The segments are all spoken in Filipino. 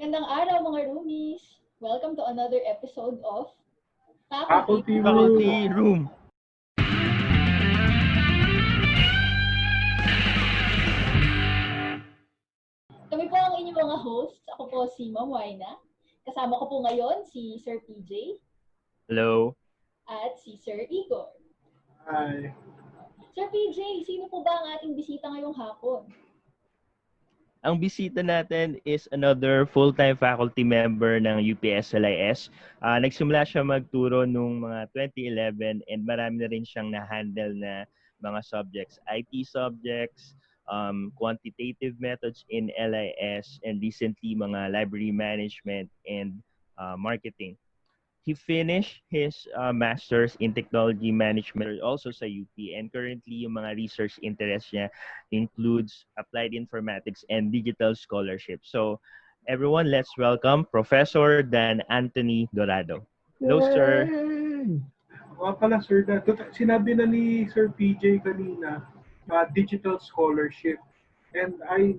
Magandang araw mga roomies! Welcome to another episode of Faculty Room. Kami po ang inyong mga hosts. Ako po si Ma'am Waina. Kasama ko po ngayon si Sir PJ. Hello. At si Sir Igor. Hi. Sir PJ, sino po ba ang ating bisita ngayong hapon? Ang bisita natin is another full-time faculty member ng UPSLIS. Nagsimula siya magturo noong mga 2011 and marami na rin siyang na-handle na mga subjects. IT subjects, quantitative methods in LIS, and recently mga library management and marketing. He finished his master's in technology management also sa UP, and currently yung mga research interest niya includes applied informatics and digital scholarship. So everyone, let's welcome Professor Dan Anthony Dorado. Hello, sir. Pala, sir, sinabi na ni Sir PJ kanina, digital scholarship. And I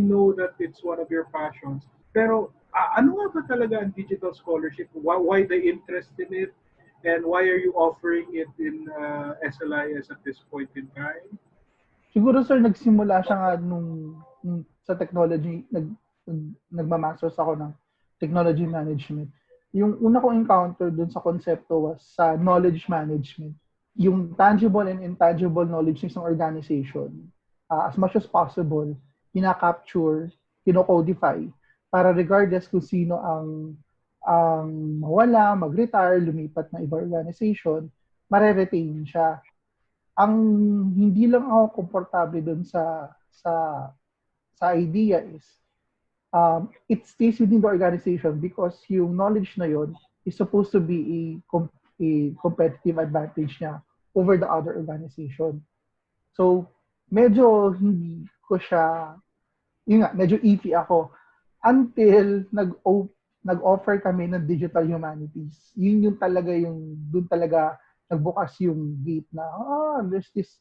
know that it's one of your passions. Pero ano nga ba talaga ang digital scholarship? Why the interest in it? And why are you offering it in SLIS at this point in time? Siguro, sir, nagsimula siya nga nung sa technology, nagmamasters ako ng technology management. Yung una kong encounter dun sa konsepto was sa knowledge management. Yung tangible and intangible knowledge ng isang organization, as much as possible, kina-capture, kino-codify, para regardless kung sino ang mawala, mag-retire, lumipat na iba organization, mare-retain siya. Ang hindi lang ako komportable dun sa idea is it stays within the organization because yung knowledge na yun is supposed to be a competitive advantage niya over the other organization. So, medyo hindi ko siya, yun nga, medyo iffy ako until nag-offer kami ng digital humanities. Yun yung talaga dun talaga nagbukas yung gate na, there's this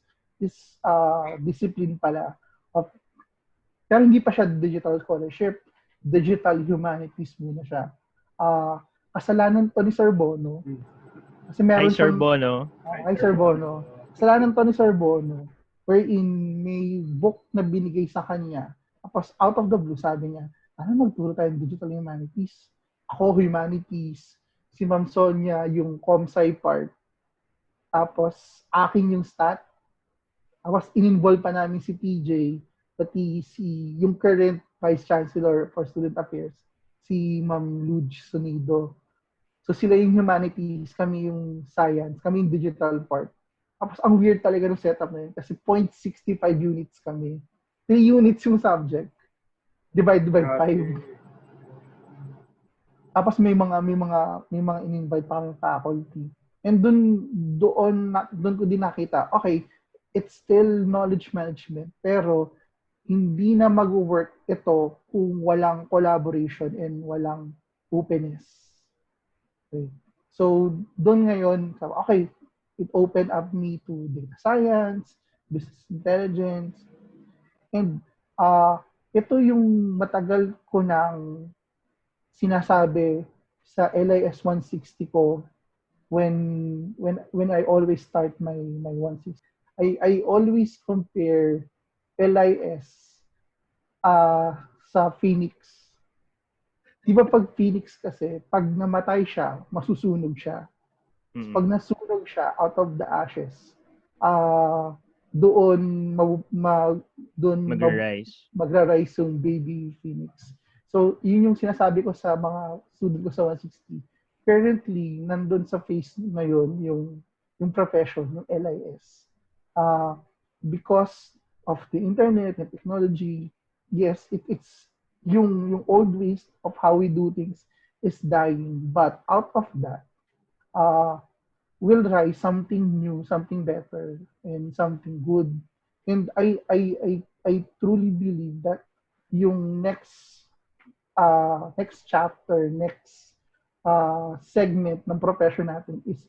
discipline pala of, pero hindi pa siya digital scholarship, digital humanities muna siya. Kasalanan to ni Sir Bono. Kasi meron Hi, Sir Bono. Hi, Sir Bono. Kasalanan to ni Sir Bono, wherein may book na binigay sa kanya. Tapos out of the blue, sabi niya, magturo tayo ng digital humanities. Ako, humanities. Si Ma'am Sonia, yung comsci part. Tapos, akin yung stat. Tapos, in-involve pa namin si PJ, pati yung current Vice Chancellor for Student Affairs, si Ma'am Luge Sonido. So, sila yung humanities, kami yung science, kami yung digital part. Tapos, ang weird talaga ng setup na yun kasi 0.65 units kami. 3 units yung subject. Divide by 5. Tapos may mga in-invite pa kami faculty. And doon ko din nakita, okay, it's still knowledge management, pero hindi na mag-work ito kung walang collaboration and walang openness. Okay. So, doon ngayon, okay, it opened up me to data science, business intelligence, and ito yung matagal ko nang sinasabi sa LIS 160 ko when I always start my 160. I always compare LIS sa Phoenix. Di ba pag Phoenix kasi, pag namatay siya, masusunog siya. Mm-hmm. Pag nasunog siya out of the ashes, doon magra-rise yung baby Phoenix. So, yun yung sinasabi ko sa mga student ko sa 160. Currently, nandun sa phase ngayon yung profession, yung LIS. Because of the internet and technology, yes, it's yung old ways of how we do things is dying. But out of that, will rise something new, something better, and something good. And I truly believe that yung next chapter, next segment ng profession natin is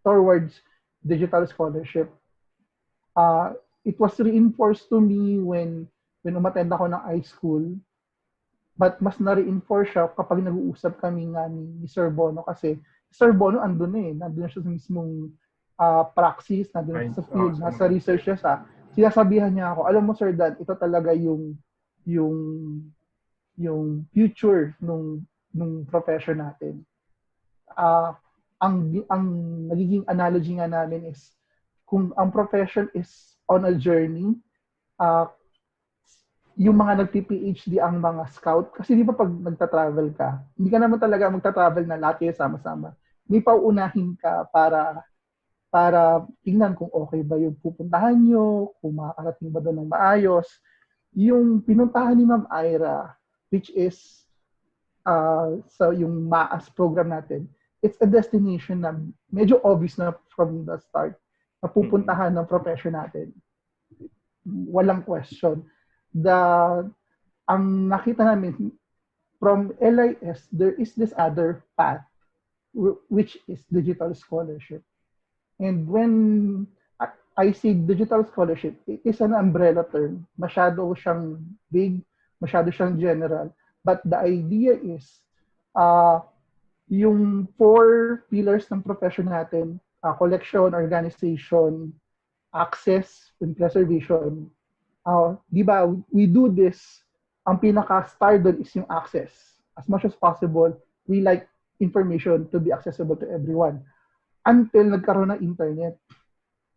towards digital scholarship. It was reinforced to me when umattend ako ng high school. But mas na-reinforce siya kapag nag-uusap kami nga ni Sir Bono kasi Sir Bono andun na eh. Nandun na siya sa mismong praxis, nandun na siya sa field, nasa research siya sa. Sinasabihan niya ako, alam mo Sir Dan, ito talaga yung future nung profession natin. Ang nagiging analogy nga namin is kung ang profession is on a journey, yung mga nagpi-PhD ang mga scout, kasi di ba pag nagta-travel ka, hindi ka naman talaga magta-travel na lahat kayo sama-sama. May pauunahin ka para tingnan kung okay ba yung pupuntahan nyo, kung makakarating ba doon ng maayos. Yung pinuntahan ni Ma'am Ira, which is sa yung MAAS program natin, it's a destination na medyo obvious na from the start na pupuntahan ng profession natin. Walang question. Ang nakita namin from LIS, there is this other path which is digital scholarship. And when I say digital scholarship, it is an umbrella term. Masyado siyang big, masyado siyang general. But the idea is, yung 4 pillars ng profession natin, collection, organization, access, and preservation. Di ba, we do this, ang pinaka-star doon is yung access. As much as possible, we like information to be accessible to everyone. Until nagkaroon ng internet.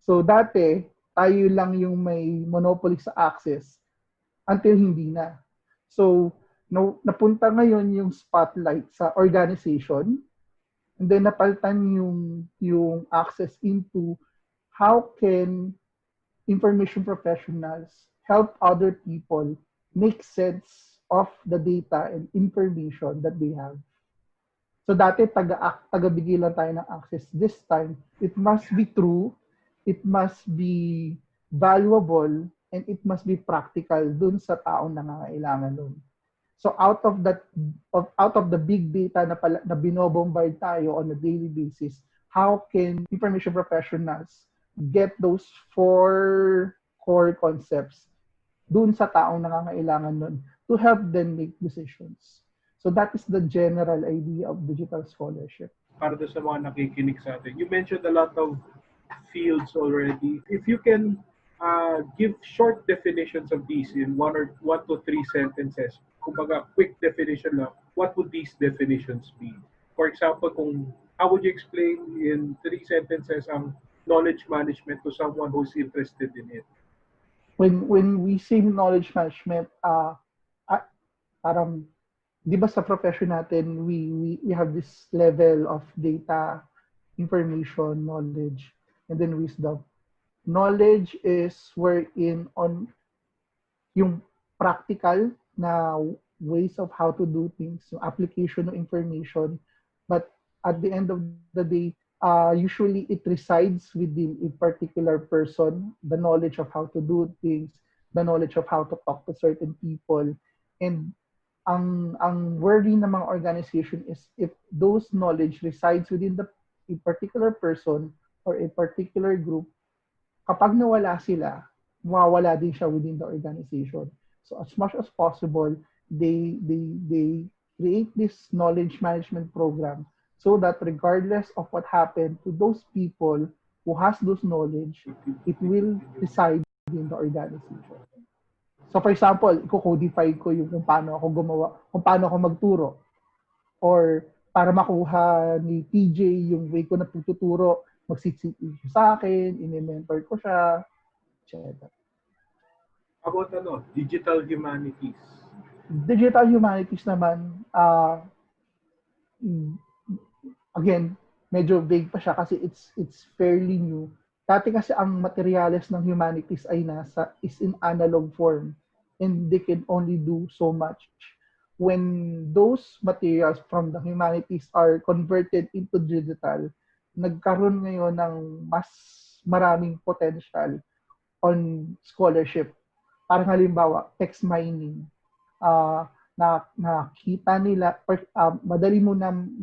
So dati, tayo lang yung may monopoly sa access until hindi na. So, napunta ngayon yung spotlight sa organization and then napalitan yung access into how can information professionals help other people make sense of the data and information that they have. So dati taga-bigay lang tayo ng access. This time, it must be true, it must be valuable, and it must be practical dun sa taong nangangailangan nun. So out of the big data na binobombard tayo on a daily basis, how can information professionals get those 4 core concepts dun sa taong nangangailangan nun to help them make decisions? So that is the general idea of digital scholarship. Para sa mga nakikinig sa atin, you mentioned a lot of fields already. If you can give short definitions of these in 1 to 3 sentences, kumbaga quick definition lang, what would these definitions be? For example, how would you explain in 3 sentences ang knowledge management to someone who's interested in it? When we say knowledge management, parang, di ba sa profession natin, we have this level of data, information, knowledge, and then wisdom. Knowledge is wherein on yung practical na ways of how to do things, yung application of information. But at the end of the day, usually it resides within a particular person, the knowledge of how to do things, the knowledge of how to talk to certain people. And ang worry ng mga organization is if those knowledge resides within a particular person or a particular group, kapag nawala sila, mawawala din siya within the organization. So as much as possible, they create this knowledge management program so that regardless of what happened to those people who has those knowledge, it will reside in the organization. So for example, i-codify ko yung kung paano ako magturo. Or para makuha ni PJ yung way ko na tuturo, mag-sit sa akin, in-mentor ko siya, etc. About digital humanities? Digital humanities naman, again, medyo vague pa siya kasi it's fairly new. Dati kasi ang materials ng humanities ay is in analog form and they can only do so much. When those materials from the humanities are converted into digital, nagkaroon ngayon ng mas maraming potential on scholarship. Parang halimbawa, text mining. Nakita nila, madali mo nang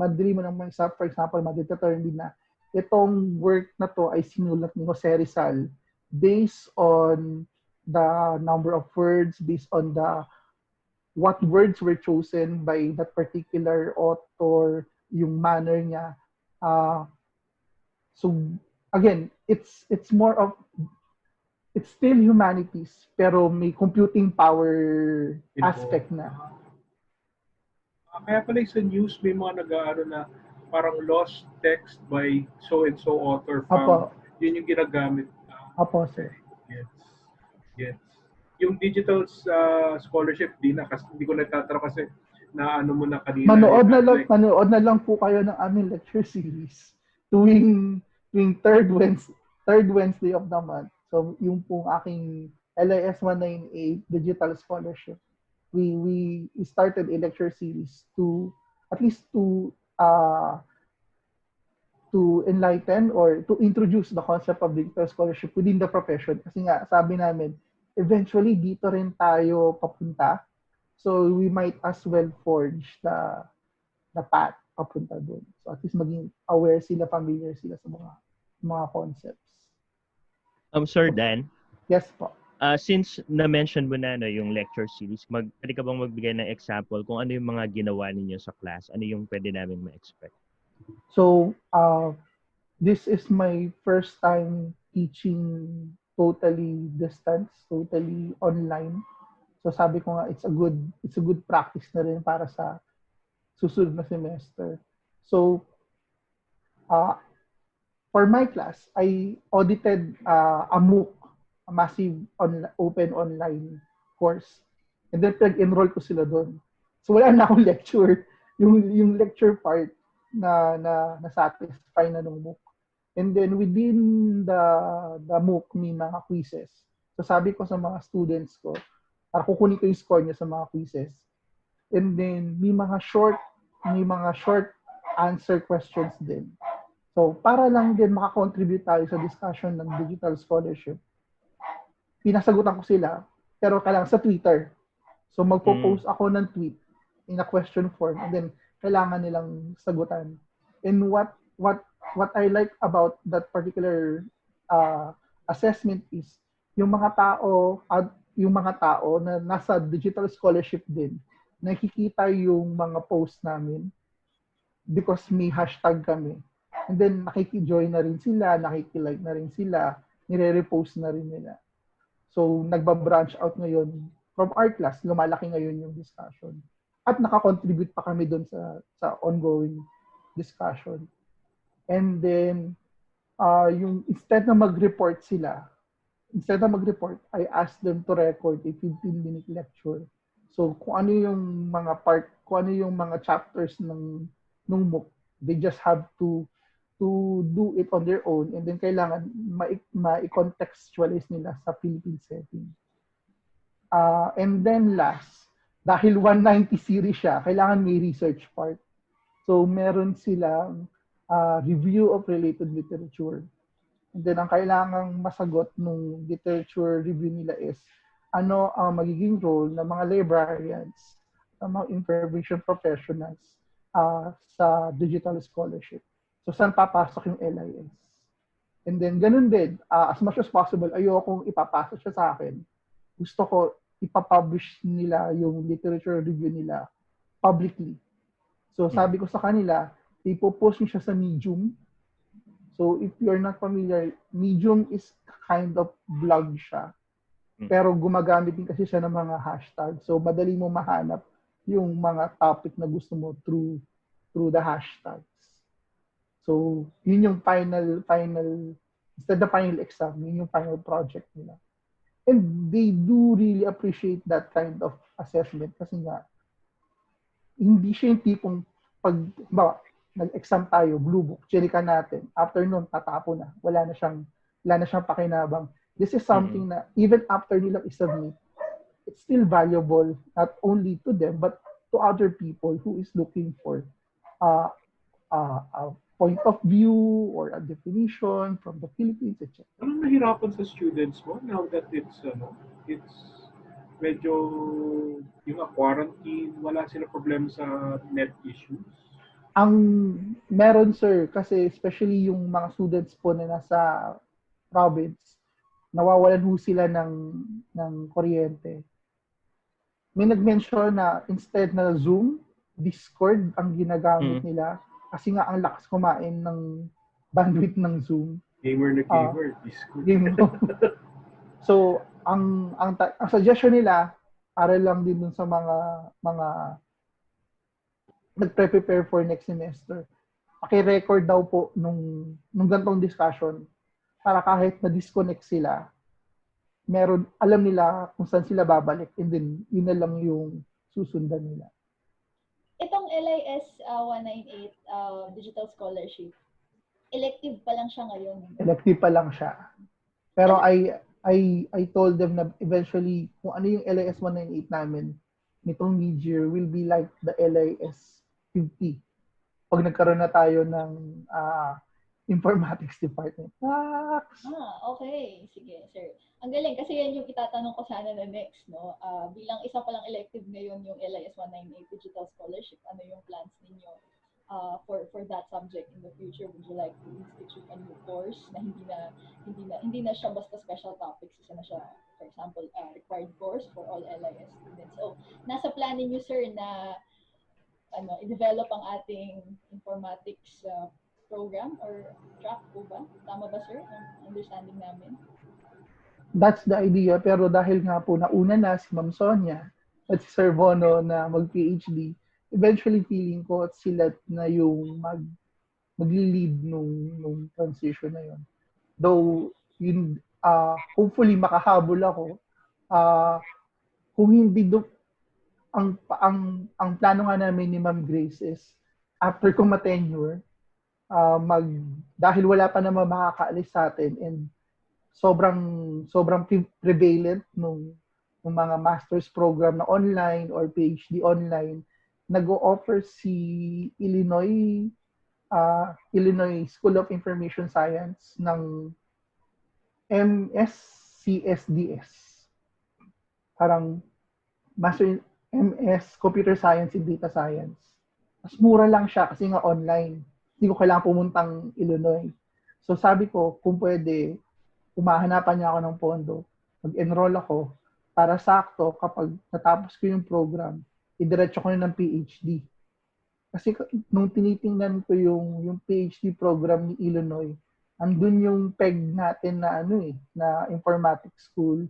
for example, ma-determine na itong work na to ay sinulat ni Jose Rizal based on the number of words, based on the what words were chosen by that particular author, yung manner niya. So again, it's more of, it's still humanities pero may computing power aspect na. Kaya pala sa news may mga nag-aano na parang lost text by so-and-so author found. Apo. Yun yung ginagamit. Apo, sir. Yes. Yung digital scholarship, kasi hindi ko natatanong kasi na ano mo na kanina. Manood na lang po kayo ng aming lecture series tuwing third Wednesday of the month. So yung pong aking LIS 198 Digital Scholarship. We started a lecture series to at least to enlighten or to introduce the concept of digital scholarship within the profession. Kasi nga, sabi namin, eventually dito rin tayo papunta. So we might as well forge the path papunta doon. So at least maging aware sila, familiar sila sa mga concepts. Sir Dan? Yes po. Since na-mention mo na yung lecture series, pwede ka bang magbigay ng example kung ano yung mga ginawa ninyo sa class? Ano yung pwede namin ma-expect? So, this is my first time teaching totally distance, totally online. So sabi ko nga, it's a good practice na rin para sa susunod na semester. So, for my class, I audited a MOOC, a massive open online course. And then enroll ko sila doon. So wala na akong lecture. Yung lecture part na satisfy na ng MOOC. And then within the MOOC may mga quizzes. So sabi ko sa mga students ko, para kukunin ko yung score niya sa mga quizzes. And then may mga short answer questions din. So para lang din makakontribute tayo sa discussion ng digital scholarship, pinasagutan ko sila, pero kailangan sa Twitter. So magpo-post ako ng tweet in a question form and then kailangan nilang sagutan. And what I like about that particular assessment is yung mga tao na nasa digital scholarship din, nakikita yung mga post namin because may hashtag kami. And then nakiki-join na rin sila, nakiki-like na rin sila, nire-repost na rin nila. So, nagba-branch out ngayon from our class, lumalaki ngayon yung discussion. At nakakontribute pa kami doon sa ongoing discussion. And then, instead na mag-report, I asked them to record a 15-minute lecture. So, kung ano yung mga chapters ng MOOC, they just have to do it on their own and then kailangan ma-contextualize nila sa Philippine setting. And then last, dahil 190 series siya, kailangan may research part. So meron silang review of related literature. And then ang kailangang masagot nung literature review nila is ano ang magiging role ng mga librarians, ng mga information professionals sa digital scholarship. So, saan papasok yung LIS? And then, ganun din, as much as possible, ayokong ipapasok siya sa akin. Gusto ko ipapublish nila yung literature review nila publicly. So, sabi ko sa kanila, ipopost niyo siya sa Medium. So, if you're not familiar, Medium is kind of blog siya. Pero gumagamit din kasi siya ng mga hashtag. So, madali mo mahanap yung mga topic na gusto mo through the hashtags. So, yun yung final, instead of final exam, yun yung final project nila. And they do really appreciate that kind of assessment kasi nga, hindi siya yung tipong nag-exam tayo, blue book, chinikan natin, after nun, tatapo na. Wala na siyang pakinabang. This is something na, even after nilang isubmit, it's still valuable, not only to them, but to other people who is looking for a point of view or a definition from the Philippines, etc. Anong nahirapan sa students mo now that it's medyo yung quarantine, wala sila problema sa net issues? Ang meron, sir, kasi especially yung mga students po na nasa province, nawawalan ho sila ng kuryente. may nag-mention na instead na Zoom, Discord ang ginagamit nila kasi nga ang lakas kumain ng bandwidth ng Zoom. Gamer na gamer, Discord. So, ang suggestion nila para lang din dun sa mga nagpre-prepare for next semester. Paki-record daw po nung gantong discussion para kahit na-disconnect sila, alam nila kung saan sila babalik and then yun na lang yung susundan nila. Itong LIS 198 Digital Scholarship, elective pa lang siya ngayon. Elective pa lang siya. Pero I told them na eventually kung ano yung LIS 198 namin nitong mid-year will be like the LIS 50 pag nagkaroon na tayo ng informatics department. Okay. Sige, sir. Ang galing kasi yan yung itatanong ko sana na next, no? Bilang isa pa lang elective ngayon yung LIS 198 Digital Scholarship, ano yung plans ninyo for that subject in the future? Would you like to institute a new course na hindi na siya basta special topics, isa na siya, for example, required course for all LIS students? So, nasa plan niyo, sir, na i-develop ang ating informatics program or track po ba? Tama ba, sir? Ang understanding namin? That's the idea. Pero dahil nga po nauna na si Ma'am Sonia at si Sir Bono na mag-PhD, eventually feeling ko at sila na yung magli-lead nung transition na yun. Though, hopefully makahabol ako. Kung hindi ang plano nga namin ni Ma'am Grace is after kong ma-tenure, dahil wala pa naman makakaalis sa atin and sobrang prevalent nung mga master's program na online or PhD online, nag-o-offer si Illinois School of Information Science ng MSCSDS. Parang Master MS Computer Science and Data Science. Mas mura lang siya kasi nga online. Hindi ko kailangan pumuntang Illinois. So sabi ko, kung pwede, umahanapan niya ako ng pondo, mag-enroll ako para sakto kapag natapos ko yung program, idiretso ko na ng PhD. Kasi nung tinitingnan ko yung PhD program ni Illinois, andun yung peg natin na na informatics school,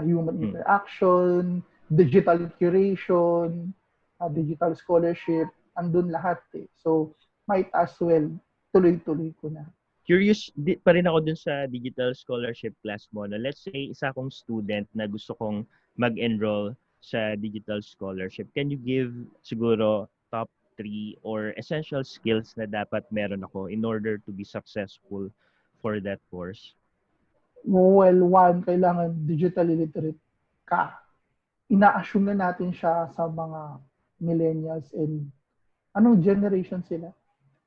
human interaction, digital curation, digital scholarship, andun lahat eh. So, might as well, tuloy-tuloy ko na. Curious pa rin ako dun sa digital scholarship class mo. No? Let's say, isa akong student na gusto kong mag-enroll sa digital scholarship. Can you give siguro top 3 or essential skills na dapat meron ako in order to be successful for that course? Well, one, kailangan digitally literate ka. Ina-assume na natin siya sa mga millennials and anong generation sila?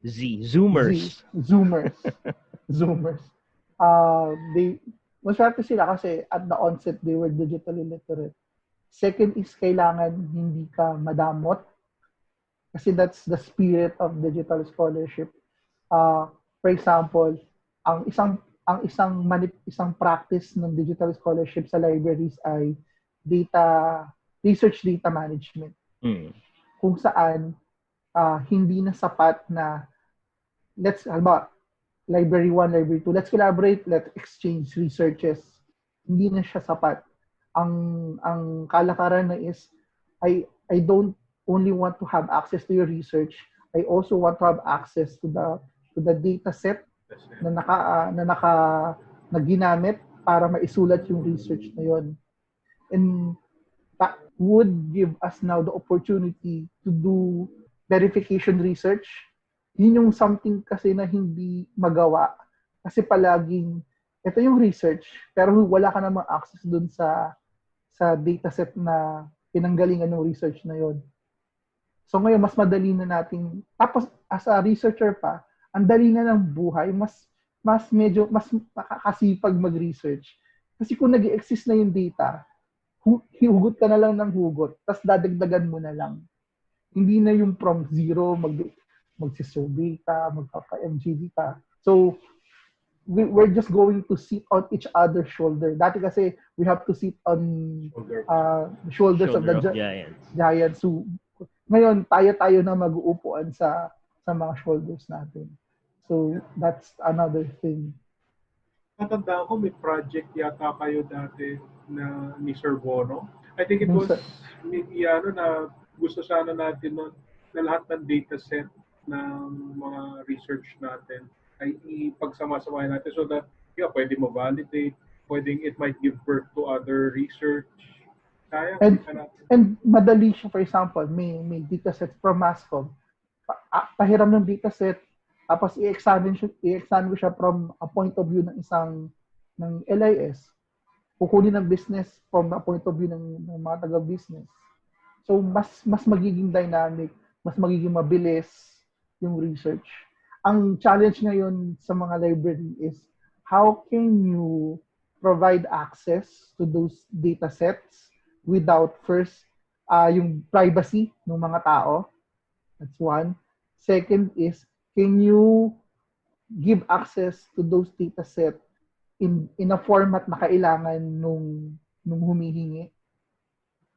Zoomers. Zoomers. Maswerte sila kasi at the onset, they were digitally literate. Second is kailangan hindi ka madamot kasi that's the spirit of digital scholarship. For example, ang isang practice ng digital scholarship sa libraries ay research data management. Kung saan hindi na sapat na library 1, library 2, let's collaborate, let's exchange researches. Hindi na siya sapat. Ang kalakaran na is I don't only want to have access to your research, I also want to have access to the data set na ginamit para maisulat yung research na yon. And that would give us now the opportunity to do verification research. Yun yung something kasi na hindi magawa. Kasi palaging, ito yung research, pero wala ka namang access dun sa dataset na pinanggalingan ng research na yon. So ngayon, mas madali na nating, tapos as a researcher pa, ang dali na ng buhay, mas makakasipag mag-research. Kasi kung nag-exist na yung data, hihugot ka na lang ng hugot, tapos dadagdagan mo na lang. Hindi na yung from zero, magsisurvey ka, magpapa-MGD ka. So, we're just going to sit on each other's shoulder. Dati kasi we have to sit on the shoulders of the giants. So, ngayon, tayo na mag-uupuan sa mga shoulders natin. So, that's another thing. Natandaan ko may project yata kayo dati na ni Sir Bono. I think it was na gusto sana natin nun, na lahat ng dataset ng mga research natin ay ipagsama-samahin natin so that pwede mo validate, pwedeng it might give birth to other research. Kaya, and madali siya, for example, may dataset from Mascom. Pahiram ng dataset, tapos i-examine siya from a point of view ng isang ng LIS. Kukunin ng business from a point of view ng mga taga-business. So, mas magiging dynamic, mas magiging mabilis yung research. Ang challenge ngayon sa mga library is how can you provide access to those data sets without first yung privacy ng mga tao. That's one. Second is, can you give access to those data set in a format na kailangan nung humihingi?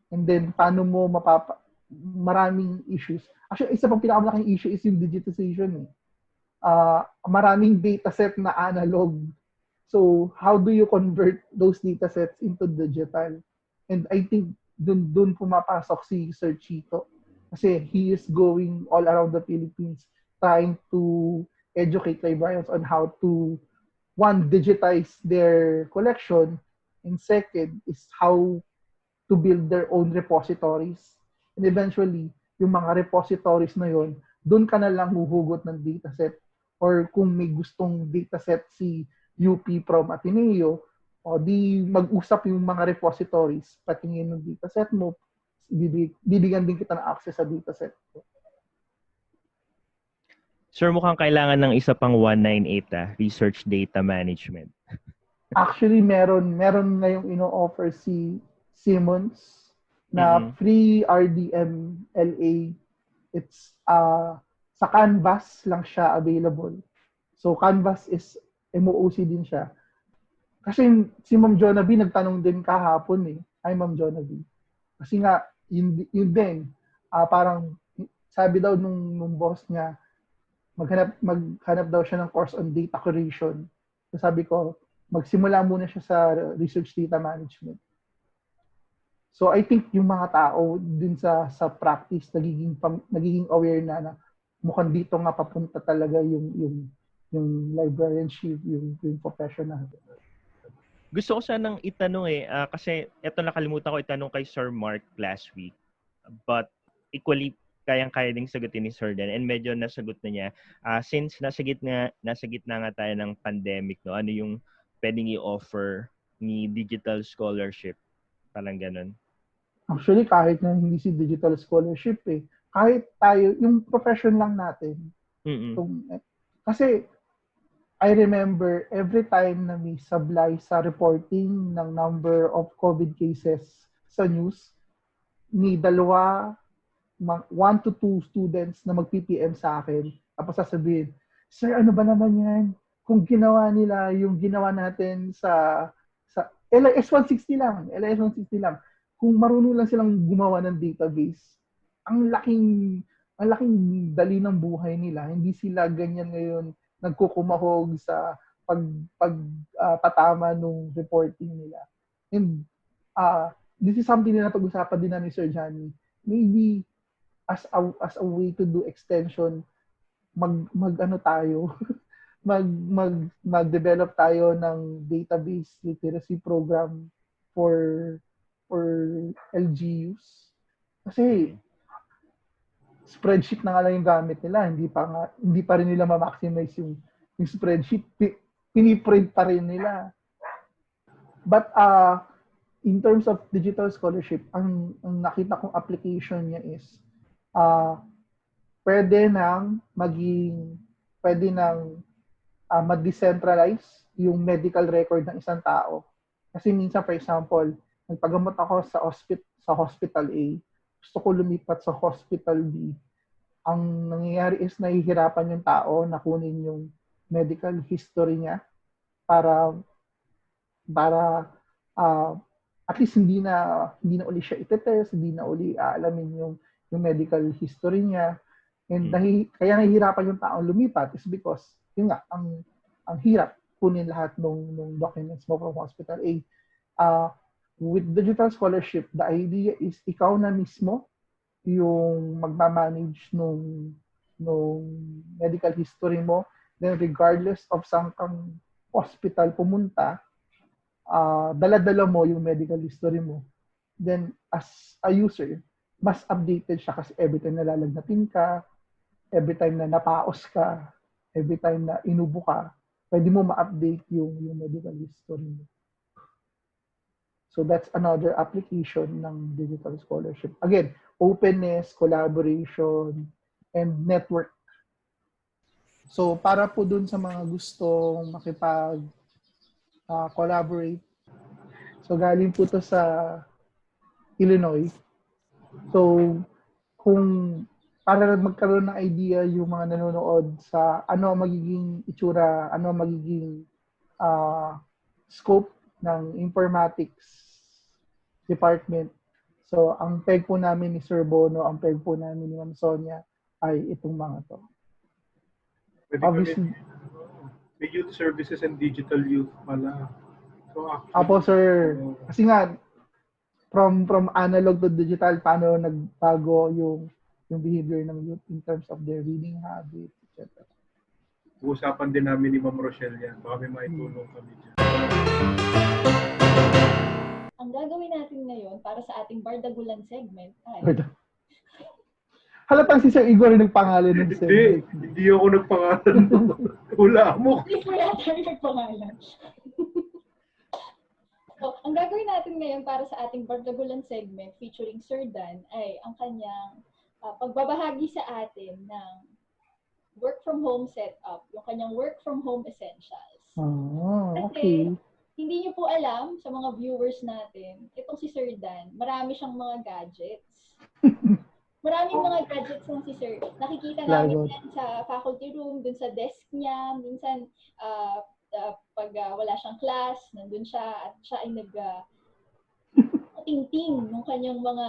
And then, paano mo maraming issues. Actually, isa pang pinakamalaking issue is yung digitization. Maraming dataset na analog. So, how do you convert those datasets into digital? And I think dun pumapasok si Sir Chito. Kasi he is going all around the Philippines trying to educate librarians on how to, one, digitize their collection, and second is how to build their own repositories. And eventually, yung mga repositories na yon, doon ka na lang huhugot ng dataset. Or kung may gustong dataset si UP from Ateneo, o di mag-usap yung mga repositories, patingin ng dataset mo, bibigyan din kita ng access sa dataset. Sir, mukhang kailangan ng isa pang 198, research data management. Actually, meron ngayong ino-offer si Simmons na free RDMLA. It's sa Canvas lang siya available. So Canvas is MOOC din siya. Kasi si Ma'am Jonaby nagtanong din kahapon Ay Ma'am Jonaby. Kasi nga yun din parang sabi daw nung boss niya maghanap daw siya ng course on data curation. So sabi ko magsimula muna siya sa research data management. So I think yung mga tao din sa practice nagiging aware na mukhang dito nga papunta talaga yung librarianship, yung profession natin. Gusto ko sanang itanong kasi eto nakalimutan ko itanong kay Sir Mark last week. But equally kayang-kaya ding sagutin ni Sir Dan and medyo nasagot na niya. Since nasa gitna nga tayo ng pandemic, no, ano yung pwedeng i-offer ni digital scholarship? Parang ganun. Actually, kahit na hindi si digital scholarship kahit tayo, yung profession lang natin. Kasi, I remember every time na may sablay sa reporting ng number of COVID cases sa news, ni 1 to 2 students na mag-PPM sa akin, tapos sasabihin, Sir, ano ba naman yan? Kung ginawa nila yung ginawa natin sa LIS 160 lang, kung marunong lang silang gumawa ng database, ang laking dali ng buhay nila. Hindi sila ganyan ngayon nagkukumahog sa pagtatama ng reporting nila. And this is something na napag-usapan din na ni Sir Johnny. Maybe as a way to do extension, mag-develop tayo ng database literacy program for LGUs. Kasi spreadsheet na nga lang yung gamit nila, hindi pa rin nila ma-maximize yung spreadsheet, piniprint pa rin nila. But in terms of digital scholarship, ang nakita kong application niya is pwede nang mag-decentralize yung medical record ng isang tao. Kasi minsan, for example, nagpagamot ako sa hospital A, gusto ko lumipat sa hospital B. Ang nangyayari is nahihirapan yung tao na kunin yung medical history niya para uh, at least hindi na uli siya itetest, hindi na uli aalamin yung medical history niya. And kaya nahihirapan yung taong lumipat is because yun nga ang hirap kunin lahat ng documents mo from hospital A. With digital scholarship, the idea is ikaw na mismo yung magmamanage nung medical history mo. Then regardless of saan kang hospital pumunta, dala-dala mo yung medical history mo. Then as a user, mas updated siya kasi every time nalalagnatin ka, every time na napaos ka, every time na inubo ka, pwede mo ma-update yung medical history mo. So that's another application ng digital scholarship. Again, openness, collaboration, and network. So para po dun sa mga gustong makipag-collaborate, so galing po to sa Illinois. So kung para magkaroon ng idea yung mga nanonood sa ano magiging itsura, ano magiging scope ng informatics department. So, ang peg po namin ni Sir Bono, ang peg po namin ni Ma'am Sonia ay itong mga to. Pwede Obviously, may youth services and digital youth pala. So, actually, Apo, sir. Kasi nga, from analog to digital, paano nagbago yung behavior ng youth in terms of their reading habits, etc. Uusapan din namin ni Ma'am Rochelle yan. Baka may maitulong kami dyan. Ang gagawin natin ngayon para sa ating Bardagulan segment ay... Halatang si Sir Igor yung nagpangalan ng segment. Hindi ako nagpangalan. Wala mo. Hindi po yata yung nagpangalan. So, ang gagawin natin ngayon para sa ating Bardagulan segment featuring Sir Dan ay ang kanyang pagbabahagi sa atin ng work from home setup, yung kanyang work from home essentials. Oh, okay. Kasi, hindi niyo po alam sa mga viewers natin, itong si Sir Dan, marami siyang mga gadgets. Maraming mga gadgets ng si Sir. Nakikita namin yan sa faculty room, dun sa desk niya. Minsan, pag wala siyang class, nandun siya at siya ay ting-ting ng kanyang mga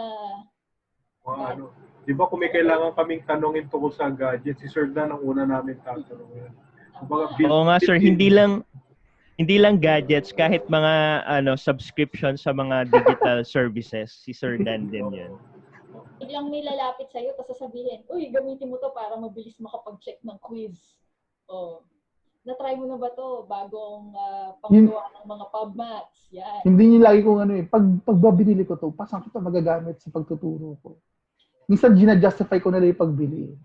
ano. Di ba kung may kailangan kaming tanongin tungkol sa gadget, si Sir Dan ang una namin tatanungin. Oo nga sir, hindi lang gadgets, kahit mga subscription sa mga digital services, si Sir Dan din 'yan. Biglang may lalapit sa'yo, tapos sasabihin, uy, gamitin mo to para mabilis makapag-check ng quiz. Oh. Na-try mo na ba to bagong panggawa ng mga PubMats? Yan. Hindi niyo lagi kung pagbabili ko to, pasan ko to magagamit sa pagtuturo ko. Minsan ginajustify ko na lang yung pagbili.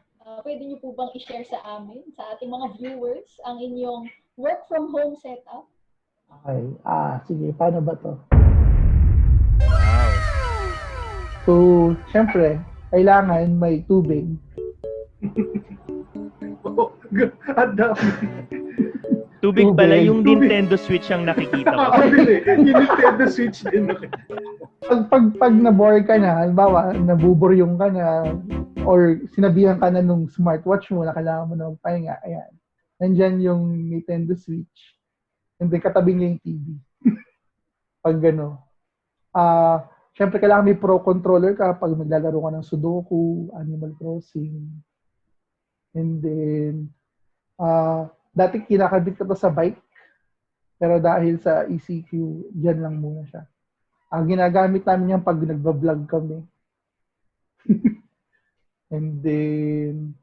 Pwede niyo po bang i-share sa amin, sa ating mga viewers, ang inyong work from home setup? Okay. Sige. Paano ba to? Wow. So, syempre, kailangan may tubig. Tubig pala, yung Nintendo Switch ang nakikita ko. Yung Nintendo Switch din nakikita. Pag na-bore ka na, halimbawa, nabuburyong ka na, or sinabihan ka na nung smartwatch mo na kailangan mo na magpahinga, ayan. Nandyan yung Nintendo Switch. And then katabi niya yung TV. Pag syempre kailangan may pro controller ka pag maglalaro ka ng Sudoku, Animal Crossing. And then, dati kinakabit ka to sa bike, pero dahil sa ECQ, dyan lang muna siya. Ang ginagamit namin yan pag nagbablog kami. And then,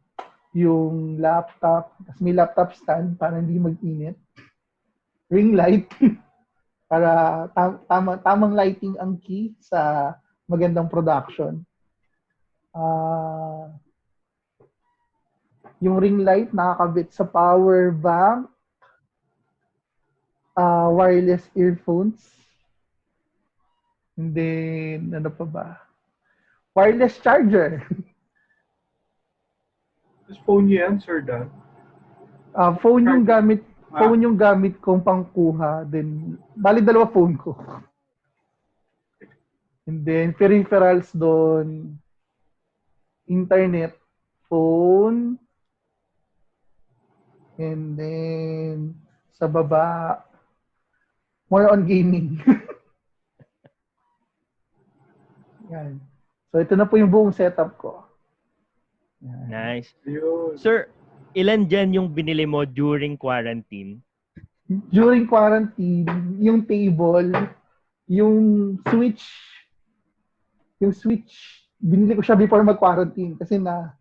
yung laptop, tapos may laptop stand para hindi mag-init. Ring light, para tamang lighting ang key sa magandang production. Yung ring light nakakabit sa power bank, wireless earphones, and then, ano pa ba? Wireless charger. Phone yan, Sir Dan? Phone yung gamit kong pangkuha. Then, bali dalawa phone ko. And then, peripherals doon, internet, phone, and then, sa baba, more on gaming. Yan. So, ito na po yung buong setup ko. Yan. Nice. Yun. Sir, ilan dyan yung binili mo during quarantine? During quarantine, yung table, yung switch, binili ko siya before mag-quarantine kasi na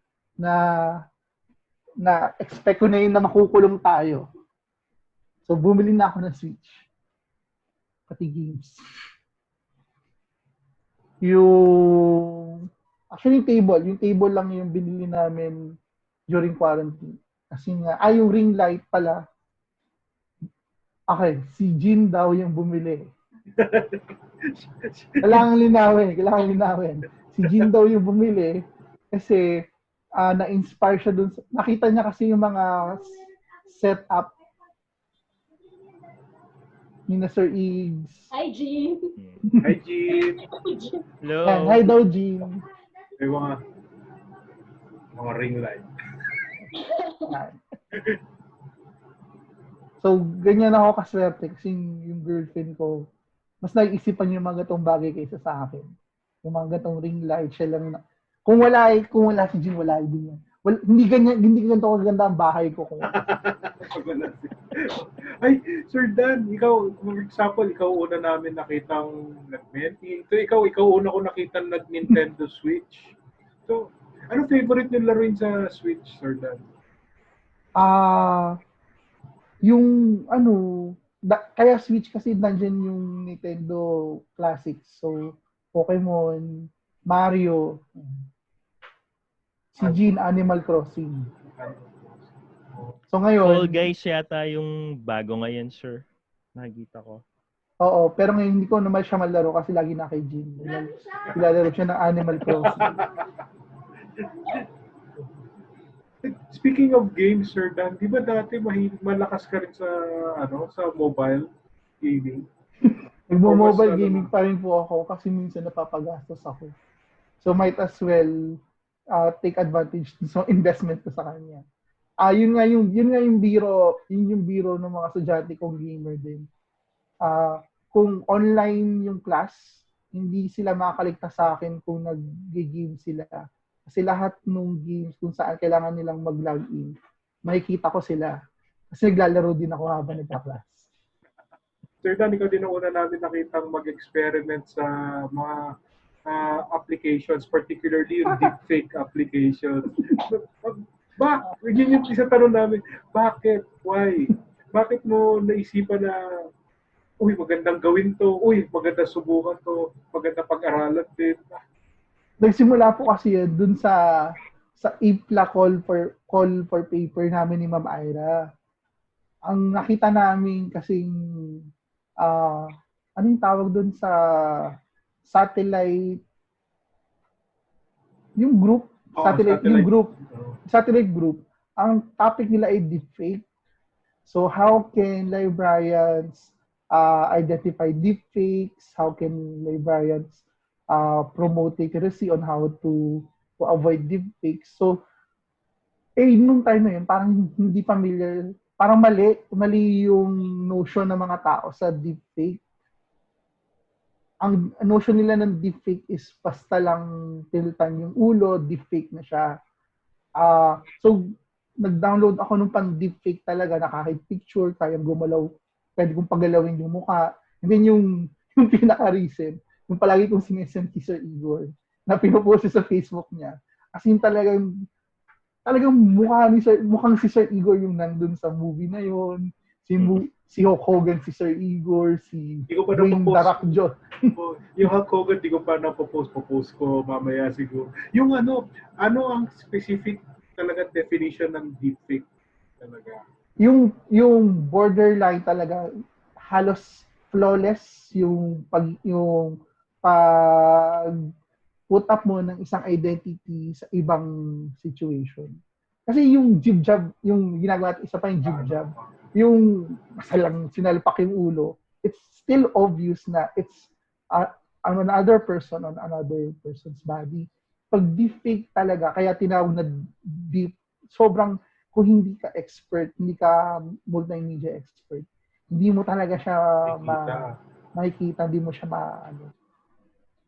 expect ko na yun na makukulong tayo. So, bumili na ako ng switch. Pati games. Actually, yung table lang yung binili namin during quarantine. Kasi nga, yung ring light pala. Okay, si Jin daw yung bumili. Kailangan linawin. Si Jin daw yung bumili kasi na-inspire siya dun. Nakita niya kasi yung mga setup ni na Sir Iggs. Hi, Jean. Hi, Jean. Hello. Yan, hi daw, Jean. May mga ring light. So, ganyan ako kaswerte kasi yung girlfriend ko, mas naiisipan yung mga gatong bagay kaysa sa akin. Yung mga gatong ring light, siya lang na, kung wala si Jin, wala din yan. Hindi ganito kaganda ang bahay ko. Ay, Sir Dan, ikaw, for example, ikaw una namin nakitang nag-menti. Ikaw una ko nakitang nag-Nintendo Switch. So, ano favorite nyo laruin sa Switch, Sir Dan? Kaya Switch kasi nandyan yung Nintendo Classics. So, Pokemon, Mario, si Jean, Animal Crossing. So ngayon, Fall Guys yata yung bago ngayon, sir. Nakikita ko. oo, pero ngayon hindi ko naman siya malaro kasi lagi na kay Jean. Nilalaro siya ng Animal Crossing. Speaking of games, Sir Dan, di ba dati malakas ka rin sa mobile gaming? Nagmo-mobile gaming pa rin po ako kasi minsan napapagastos ako. So might as well take advantage sa investment ko sa kanya. Yun nga yung biro ng mga estudyante kong gamer din. Kung online yung class, hindi sila makakaligtas sa akin kung nag-game sila. Kasi lahat ng games kung saan kailangan nilang mag-login, makikita ko sila. Kasi naglalaro din ako habang nagka-class. Sir Dan, ikaw din ang una namin nakitang mag-experiment sa mga applications, particularly yung deepfake applications. Yun yung isa tanong namin, bakit? Why? Bakit mo naisipan na, uy, magandang gawin to, uy, magandang subukan to, magandang pag-aralan din. Nagsimula po kasi yan dun sa IFLA call for paper namin ni Ma'am Ira. Ang nakita namin kasing ano yung tawag dun sa satellite yung group, satellite group, ang topic nila ay deepfake. So how can librarians identify deepfakes? How can librarians promote literacy on how to avoid deepfakes? So, nung time na yun, parang hindi familiar, parang mali yung notion ng mga tao sa deepfake. Ang notion nila ng deepfake is basta lang tiltan yung ulo, deepfake na siya. So, nag-download ako nung pan-deepfake talaga na kahit picture, kayang gumalaw, pwede kong pagalawin yung mukha. And then yung pinaka-recent, yung palagi kong sinesend si Sir Igor, na pinopost sa Facebook niya. As in talagang mukhang si Sir Igor yung nandun sa movie na yon. Si Hulk Hogan, si Sir Igor, si Dwayne The Rock Johnson. Yung Hulk Hogan, di ko pa napopost ko mamaya siguro. Yung ano ang specific talaga definition ng deepfake talaga? Yung borderline talaga, halos flawless yung pag put up mo ng isang identity sa ibang situation. Kasi yung jib-jab, yung ginagawa, isa pa yung jib-jab, yung basta lang sinalpak yung ulo, it's still obvious na it's another person on another person's body. Pag deepfake talaga, kaya tinawag na deep, sobrang, kung hindi ka expert, hindi ka multimedia expert, hindi mo talaga siya Nakikita. makikita, hindi mo siya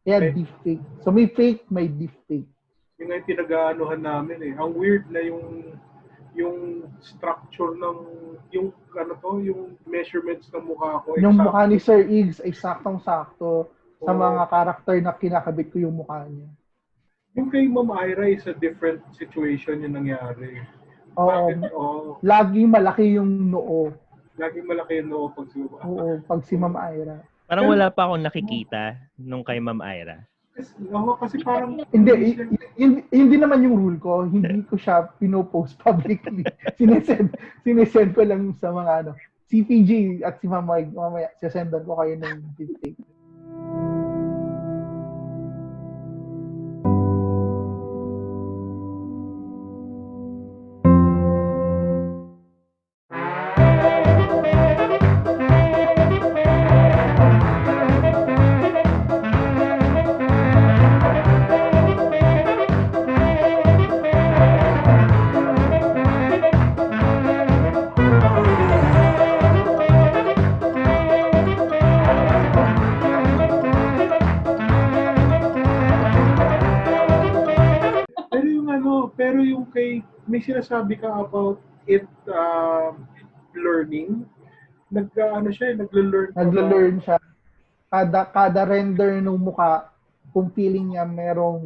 Kaya Okay. deepfake. So may fake, may deepfake. Yung nga yung pinag-aanuhan namin eh. Ang weird na yung structure ng yung measurements ng mukha ko. Yung exact. mukha ni Sir Iggs ay saktong-sakto sa Oo. mga karakter na kinakabit ko yung mukha niya. Yung kay Ma'am Ira is a different situation yung nangyari. Oo. Bakit? Oo. Lagi malaki yung noo. Laging malaki yung noo pag suba. Oo, pag si Ma'am Ira. Parang wala pa akong nakikita nung kay Ma'am Ira. Kasi parang Hindi, hindi naman yung rule ko. Hindi ko siya pinopost publicly. Sinesend ko lang sa mga si PJ at si Ma'am Mike, mamaya, sisendan ko kayo ng deepfake. pero yung may sinasabi ka about it learning, naglo-learn Naglo-learn siya. Kada render ng mukha, kung feeling niya merong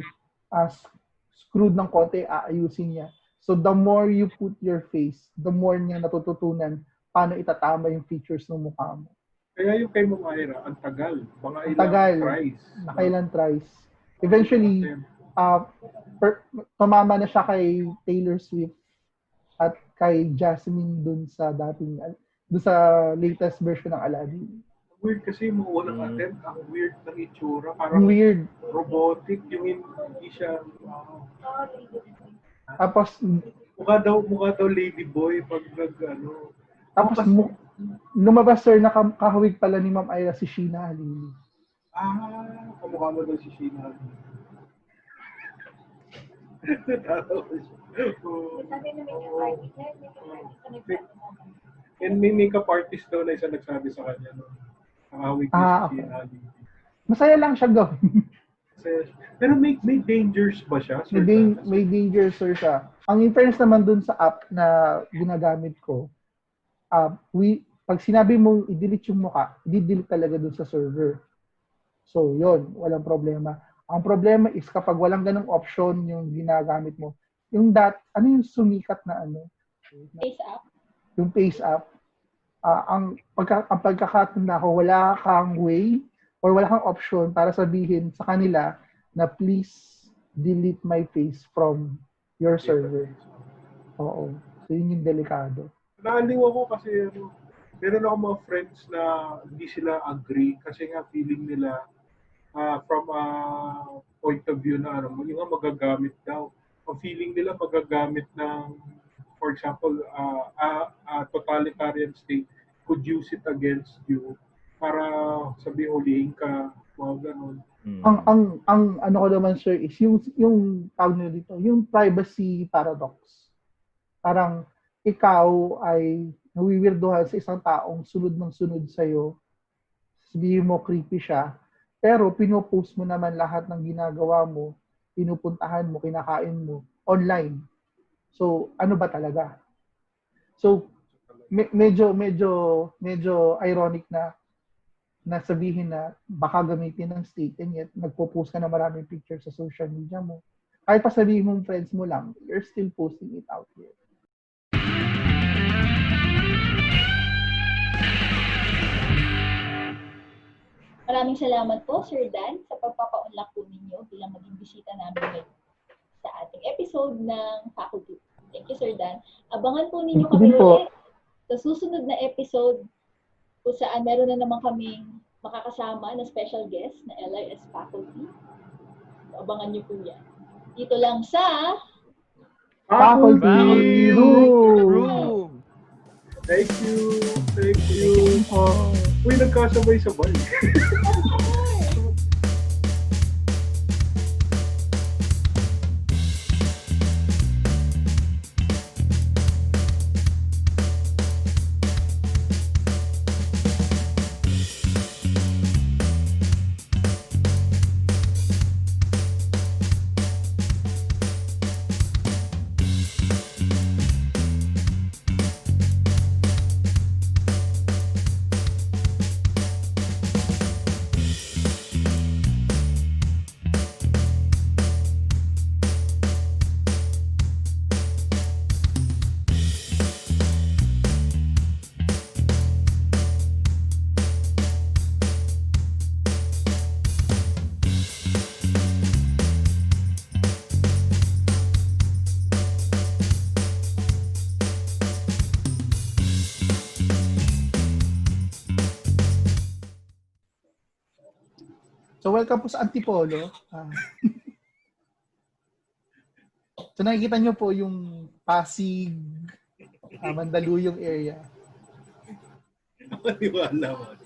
screwed ng konti, aayusin niya. So the more you put your face, the more niya natututunan paano itatama yung features ng mukha mo. Kaya yung kay Ma'am Ira, ang tagal. Mga ilang tries. Nakailang tries. Eventually, tumama na siya kay Taylor Swift at kay Jasmine dun sa latest version ng Aladdin. Weird kasi yung mga unang attempt, ang weird ng itsura. Parang weird. Robotic, yung hindi siya... Tapos, mukha daw ladyboy pag Tapos, lumabas sir na kahawig pala ni Ma'am Ira si Sheena Halili. Kamukha mo daw si Sheena Halili. And may makeup artist daw na isa nagsabi sa kanya, no? Kahawig ni si Sheena Halili. Masaya lang siya gawin. Pero may dangers ba siya? May dangers sir siya. Ang inference naman dun sa app na ginagamit ko, pag sinabi mong i-delete yung mukha, i-delete talaga dun sa server. So, yon, walang problema. Ang problema is kapag walang ganung option yung ginagamit mo, yung yung sumikat na Face app? Yung face app. Ang pagkakatanda ko, wala kang way or wala kang option para sabihin sa kanila na please delete my face from your server. Oo. So, yun yung delikado. Naaliw ako kasi meron ako mga friends na hindi sila agree kasi nga feeling nila from a point of view na yung magagamit daw. Ang feeling nila magagamit ng, for example, a totalitarian state could use it against you para sabi hulihin ka, mga ganun. Ang ano ko naman sir is yung tawag nila dito, yung privacy paradox. Parang ikaw ay nawiwirdohan sa isang taong sunod ng sunod sa'yo, sabihin mo creepy siya, pero pinopost mo naman lahat ng ginagawa mo, pinupuntahan mo, kinakain mo, online. So, ano ba talaga? So, medyo ironic na sabihin na baka gamitin ng state and yet nagpo-post ka na maraming pictures sa social media mo. Kahit pa sabihin mong friends mo lang, you're still posting it out there. Maraming salamat po, Sir Dan, sa pagpapaunlak po ninyo bilang maging bisita namin ngayon sa ating episode ng Faculty. Thank you, Sir Dan. Abangan po ninyo kami ulit sa susunod na episode kung saan meron na naman kaming makakasama na special guest na LIS faculty. Abangan niyo po yan. Dito lang sa Faculty Room! Thank you. Uy, nagkasabay-sabay. So welcome po sa Antipolo. So nakikita nyo po yung Pasig, Mandaluyong area. Maniwala mo.